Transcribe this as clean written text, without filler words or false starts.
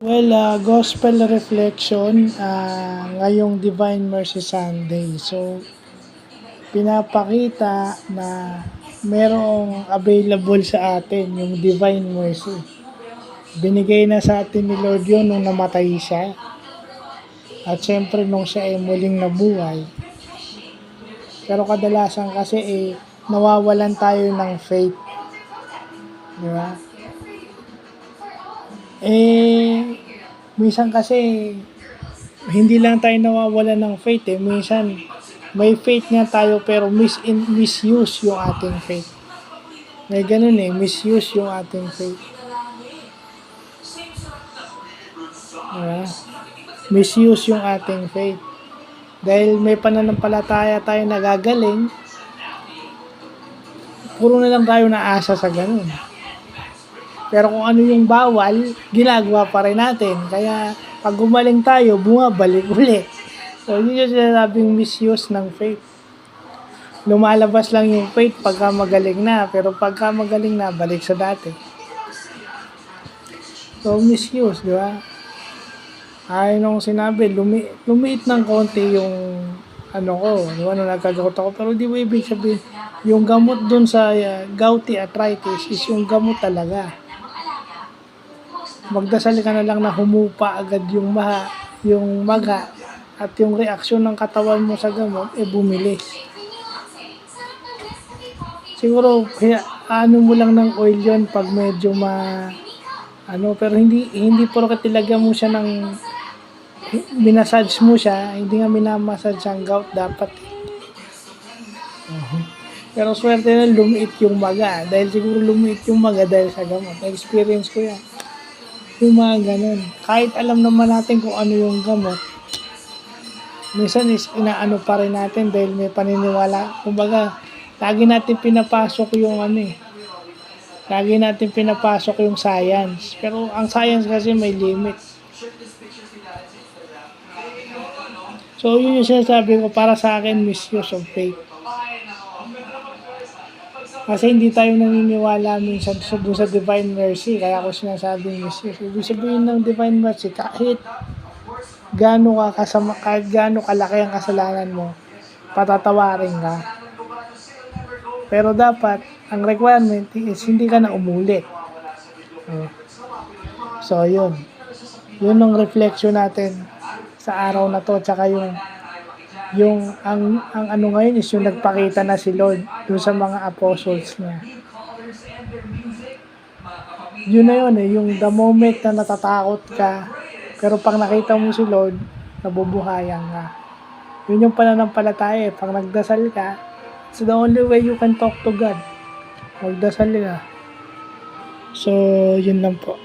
Well, gospel reflection ngayong Divine Mercy Sunday. So, pinapakita na merong available sa atin yung Divine Mercy. Binigay na sa atin ni Lord yun nung namatay siya. At syempre nung siya ay muling nabuhay. Pero kadalasan kasi nawawalan tayo ng faith. Di ba? Minsan kasi hindi lang tayo nawawalan ng faith minsan may faith nga tayo pero misuse yung ating faith. May ganun misuse yung ating faith. Diba? Misuse yung ating faith. Dahil may pananampalataya tayo nagagaling, puro na lang tayo naasa sa ganun. Pero kung ano yung bawal, ginagawa pa rin natin. Kaya pag gumaling tayo, bumabalik ulit. So, yun yung sinasabing misuse ng faith. Lumalabas lang yung faith pagka magaling na. Pero pagka magaling na, balik sa dati. So, misuse, di ba? Ay, nung sinabi, lumiit ng konti yung nagkagot ako. Pero di ba ibig sabihin, yung gamot dun sa gouty arthritis is yung gamot talaga. Magdasal ka na lang na humupa agad yung maga at yung reaksyon ng katawan mo sa gamot bumilis. Siguro mo lang ng oil yon pag medyo pero hindi porket ilagyan mo siya ng minasage mo siya, hindi nga minamassage ang gout dapat. Pero swerte na lumiit yung maga dahil siguro lumiit yung maga dahil sa gamot. Experience ko yan. Yung mga ganun. Kahit alam naman natin kung ano yung gamot, minsan inaano pa rin natin dahil may paniniwala. Kumbaga, lagi natin pinapasok yung lagi natin pinapasok yung science. Pero ang science kasi may limit. So, yun yung sinasabi ko para sa akin, misuse of faith. Kasi hindi tayo naniniwala minsan doon sa Divine Mercy. Kaya ako sinasabing misuse. Ibig sabihin ng Divine Mercy, kahit gaano kalaki ang kasalanan mo, patatawarin ka. Pero dapat, ang requirement is hindi ka na umulit. So, yun. Yun ang reflection natin sa araw na to. Tsaka ang ngayon is yung nagpakita na si Lord dun sa mga apostles niya. Yun na yun yung the moment na natatakot ka, pero pag nakita mo si Lord, nabubuhayan ka. Yun yung pananampalataya pag nagdasal ka, it's the only way you can talk to God. Magdasal ka. So, yun lang po.